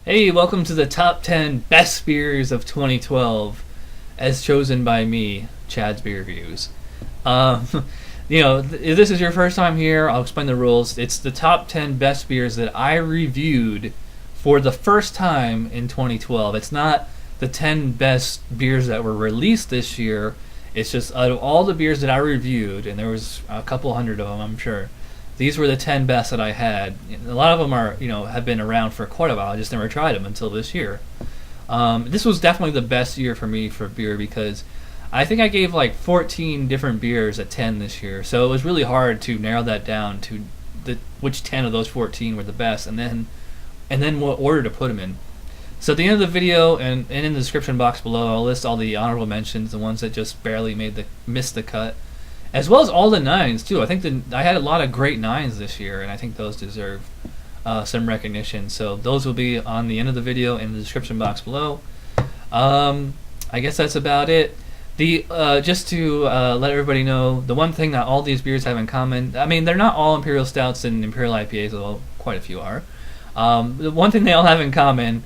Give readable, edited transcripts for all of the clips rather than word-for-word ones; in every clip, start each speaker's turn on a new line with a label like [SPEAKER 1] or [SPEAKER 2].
[SPEAKER 1] Hey, welcome to the top 10 best beers of 2012, as chosen by me, Chad's Beer Reviews. Um, if this is your first time here, I'll explain the rules. It's the top 10 best beers that I reviewed for the first time in 2012. It's not the 10 best beers that were released this year. It's just out of all the beers that I reviewed, and there was a couple hundred of them, I'm sure. These were the 10 best that I had. A lot of them have been around for quite a while. I just never tried them until this year. This was definitely the best year for me for beer because I think I gave like 14 different beers at 10 this year. So it was really hard to narrow that down to which 10 of those 14 were the best, and then what order to put them in. So at the end of the video and in the description box below, I'll list all the honorable mentions, the ones that just barely missed the cut, as well as all the nines too. I think I had a lot of great nines this year, and I think those deserve some recognition. So those will be on the end of the video in the description box below. I guess that's about it. Just to let everybody know, the one thing that all these beers have in common, I mean, they're not all Imperial Stouts and Imperial IPAs, although quite a few are. The one thing they all have in common,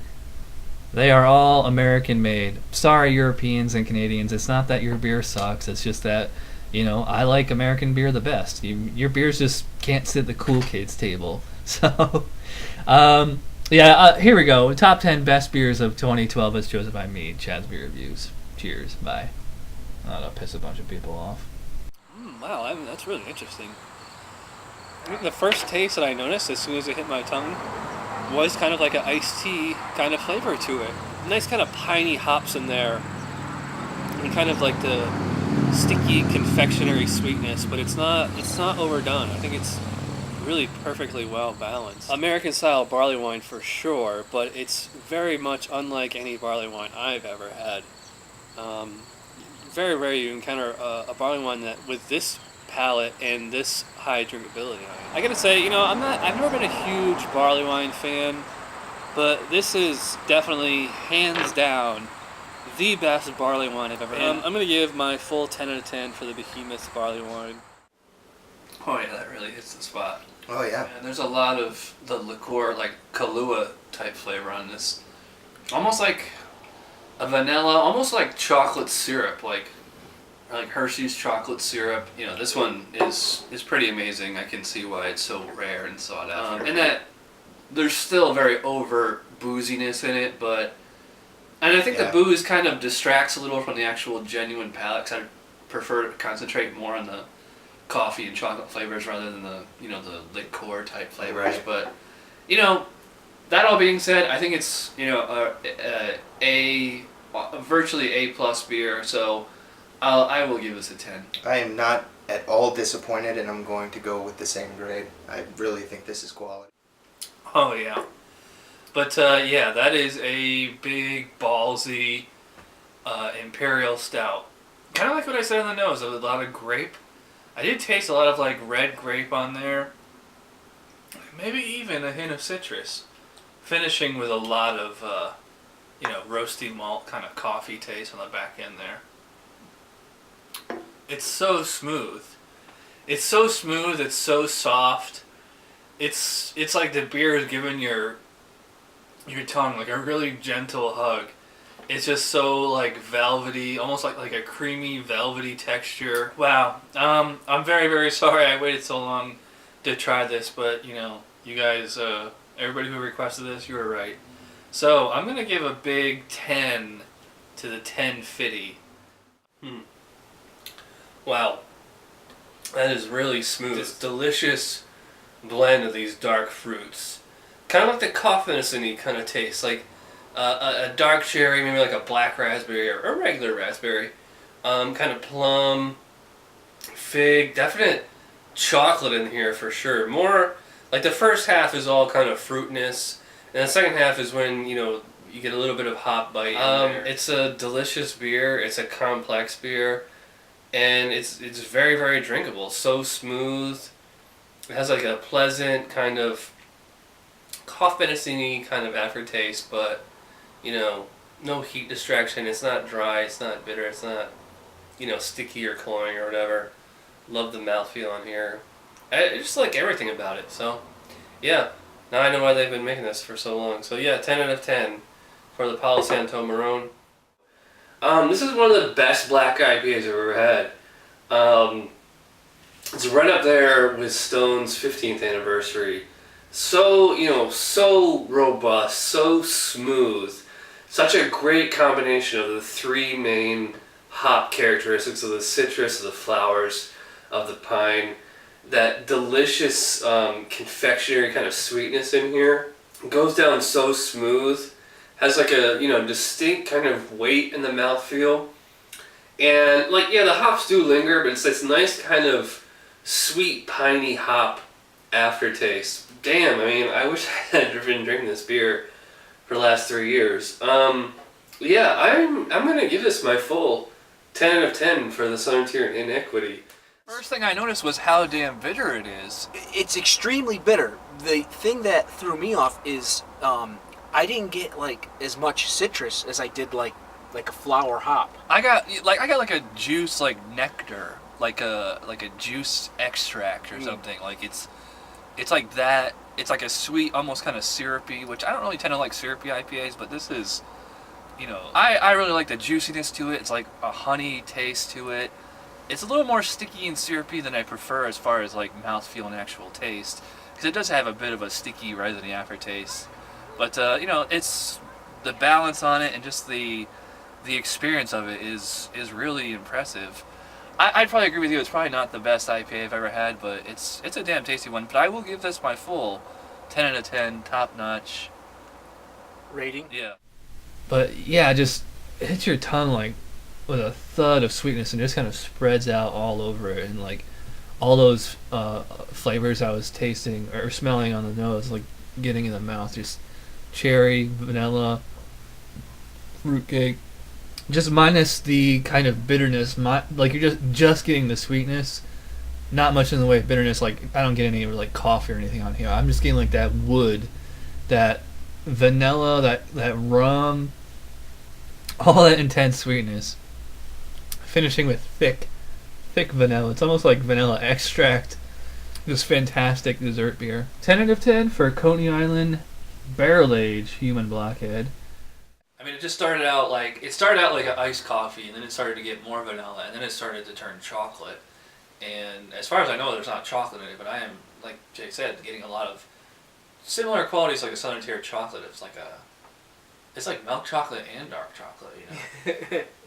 [SPEAKER 1] they are all American made. Sorry, Europeans and Canadians. It's not that your beer sucks. It's just that, I like American beer the best. Your beers just can't sit at the cool kids table. So, here we go. Top 10 best beers of 2012 as chosen by me, Chad's Beer Reviews. Cheers. Bye. That'll piss a bunch of people off.
[SPEAKER 2] Wow, that's really interesting. I think the first taste that I noticed as soon as it hit my tongue was kind of like an iced tea kind of flavor to it. Nice kind of piney hops in there, and kind of like the sticky confectionery sweetness, but it's not overdone. I think it's really perfectly well balanced. American style barley wine for sure, but it's very much unlike any barley wine I've ever had. Very rare you encounter a barley wine that with this palate and this high drinkability. I gotta say, I've never been a huge barley wine fan, but this is definitely hands down the best barley wine I've ever had. I'm gonna give my full 10 out of 10 for the Behemoth barley wine.
[SPEAKER 3] Oh yeah, that really hits the spot.
[SPEAKER 4] Oh yeah.
[SPEAKER 3] And there's a lot of the liqueur, like Kahlua type flavor on this. Almost like a vanilla, almost like chocolate syrup, like Hershey's chocolate syrup. This one is pretty amazing. I can see why it's so rare and sought after. And that there's still very over booziness in it, and I think the booze kind of distracts a little from the actual genuine palate, because I prefer to concentrate more on the coffee and chocolate flavors rather than the liqueur type flavors.
[SPEAKER 4] Right.
[SPEAKER 3] But that all being said, I think it's a virtually A plus beer. So I will give this a 10.
[SPEAKER 4] I am not at all disappointed, and I'm going to go with the same grade. I really think this is quality.
[SPEAKER 3] Oh yeah. But that is a big ballsy Imperial Stout. Kind of like what I said on the nose, a lot of grape. I did taste a lot of like red grape on there. Maybe even a hint of citrus. Finishing with a lot of roasty malt kind of coffee taste on the back end there. It's so smooth. It's so smooth, it's so soft. It's like the beer is giving your tongue like a really gentle hug. It's just so like velvety, almost like a creamy velvety texture. Wow. I'm very, very sorry I waited so long to try this, but you guys, everybody who requested this, you were right. So I'm gonna give a big 10 to the 1050. Wow. That is really smooth. This delicious blend of these dark fruits. Kind of like the coffee-y kind of taste, like a dark cherry, maybe like a black raspberry or a regular raspberry. Kind of plum, fig, definite chocolate in here for sure. More like the first half is all kind of fruitness, and the second half is when you get a little bit of hop bite in there. It's a delicious beer. It's a complex beer, and it's very, very drinkable. So smooth. It has like a pleasant kind of coffee-y kind of aftertaste, but no heat distraction. It's not dry. It's not bitter. It's not sticky or cloying or whatever. Love the mouthfeel on here. I just like everything about it. So yeah, Now I know why they've been making this for so long. So yeah, 10 out of 10 for the Palo Santo Marron. This is one of the best black IPAs I've ever had. It's right up there with Stone's 15th anniversary. So, so robust, so smooth. Such a great combination of the three main hop characteristics of the citrus, of the flowers, of the pine. That delicious confectionery kind of sweetness in here. It goes down so smooth. Has like a, distinct kind of weight in the mouthfeel. And the hops do linger, but it's this nice kind of sweet, piney hop aftertaste. Damn, I wish I had been drinking this beer for the last 3 years. I'm gonna give this my full 10 out of 10 for the Southern Tier Inequity.
[SPEAKER 2] First thing I noticed was how damn bitter it is.
[SPEAKER 5] It's extremely bitter. The thing that threw me off is I didn't get as much citrus as I did like a flower hop.
[SPEAKER 2] I got like a juice, like nectar, like a juice extract or something. Like it's like that. It's like a sweet, almost kind of syrupy, which I don't really tend to like syrupy IPAs, but this is, I really like the juiciness to it. It's like a honey taste to it. It's a little more sticky and syrupy than I prefer as far as like mouthfeel and actual taste, because it does have a bit of a sticky, resiny aftertaste. But it's the balance on it and just the experience of it is really impressive. I'd probably agree with you. It's probably not the best IPA I've ever had, but it's a damn tasty one. But I will give this my full 10 out of 10, top notch
[SPEAKER 5] rating.
[SPEAKER 2] Yeah.
[SPEAKER 1] But yeah, just it hits your tongue like with a thud of sweetness and just kind of spreads out all over it, and like all those flavors I was tasting or smelling on the nose, like getting in the mouth, just cherry, vanilla, fruitcake. Just minus the kind of bitterness, like you're just getting the sweetness, not much in the way of bitterness. Like I don't get any like coffee or anything on here. I'm just getting like that wood, that vanilla, that rum, all that intense sweetness. Finishing with thick vanilla. It's almost like vanilla extract. Just fantastic dessert beer. 10 out of 10 for Coney Island Barrel Age Human Blockhead.
[SPEAKER 2] It just started out like an iced coffee, and then it started to get more vanilla, and then it started to turn chocolate. And as far as I know, there's not chocolate in it, but I am, like Jay said, getting a lot of similar qualities like a Southern Tier chocolate. It's like milk chocolate and dark chocolate,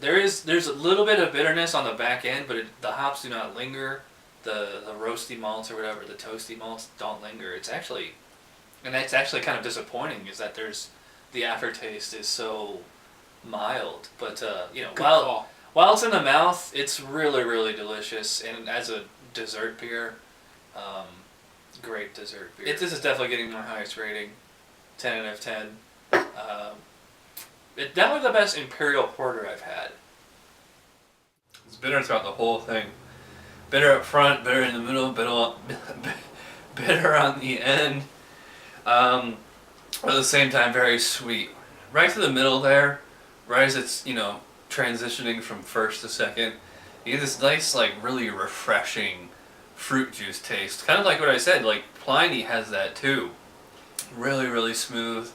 [SPEAKER 2] There's a little bit of bitterness on the back end, but the hops do not linger. The roasty malts or whatever, the toasty malts don't linger. It's actually kind of disappointing, is that the aftertaste is so mild, but while it's in the mouth, it's really, really delicious, and as a dessert beer, great dessert beer. This is definitely getting my highest rating, 10 out of 10. It's definitely the best Imperial Porter I've had. It's bitter throughout the whole thing. Bitter up front, bitter in the middle, bitter on the end. At the same time, very sweet. Right to the middle there, right as it's, transitioning from first to second, you get this nice, really refreshing fruit juice taste. Kind of like what I said, Pliny has that too. Really, really smooth.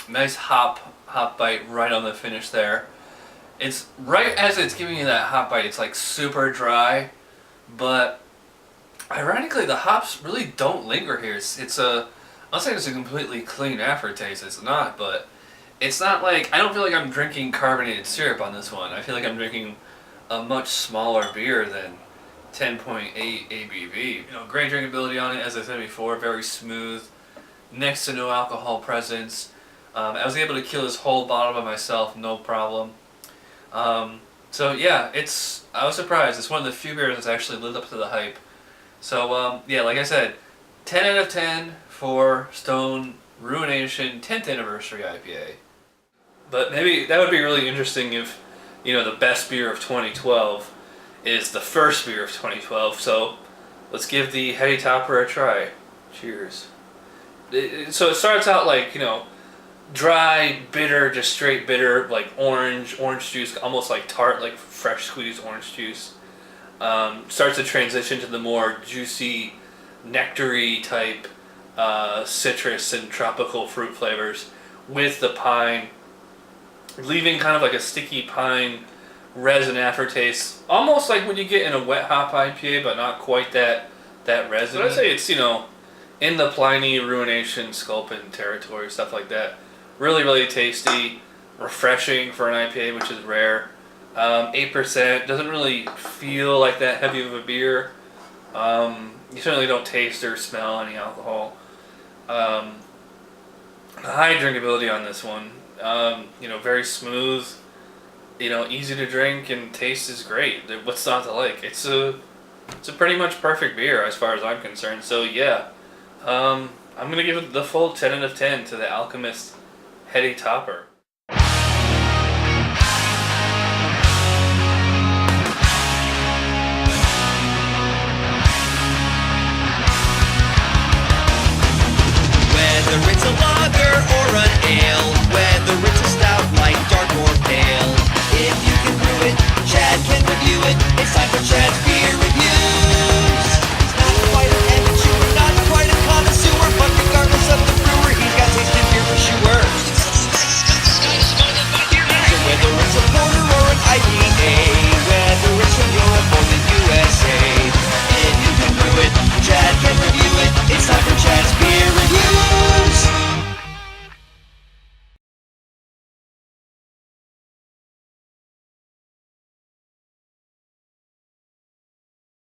[SPEAKER 2] Nice hop bite right on the finish there. It's right as it's giving you that hop bite, it's super dry, but ironically the hops really don't linger here. I'm not saying it's a completely clean aftertaste, it's not, but it's not I don't feel like I'm drinking carbonated syrup on this one. I feel like I'm drinking a much smaller beer than 10.8 ABV. Great drinkability on it, as I said before, very smooth, next to no alcohol presence. I was able to kill this whole bottle by myself, no problem. So yeah, I was surprised. It's one of the few beers that's actually lived up to the hype. So like I said, 10 out of 10 for Stone Ruination 10th Anniversary IPA. But maybe that would be really interesting if, the best beer of 2012 is the first beer of 2012. So let's give the Heady Topper a try. Cheers. So it starts out dry, bitter, just straight bitter, orange juice, almost tart, fresh squeezed orange juice. Starts to transition to the more juicy, nectary type
[SPEAKER 3] citrus and tropical fruit flavors with the pine, leaving kind of like a sticky pine resin aftertaste, almost like what you get in a wet hop IPA, but not quite that resin. But I'd say it's, in the Pliny, Ruination, Sculpin territory, stuff like that. Really, really tasty, refreshing for an IPA, which is rare. 8%, doesn't really feel like that heavy of a beer. You certainly don't taste or smell any alcohol. High drinkability on this one. Very smooth. Easy to drink, and taste is great. What's not to like? It's a pretty much perfect beer as far as I'm concerned. So yeah, I'm gonna give it the full 10 out of 10 to the Alchemist Heady Topper.
[SPEAKER 6] Whether it's a lager or an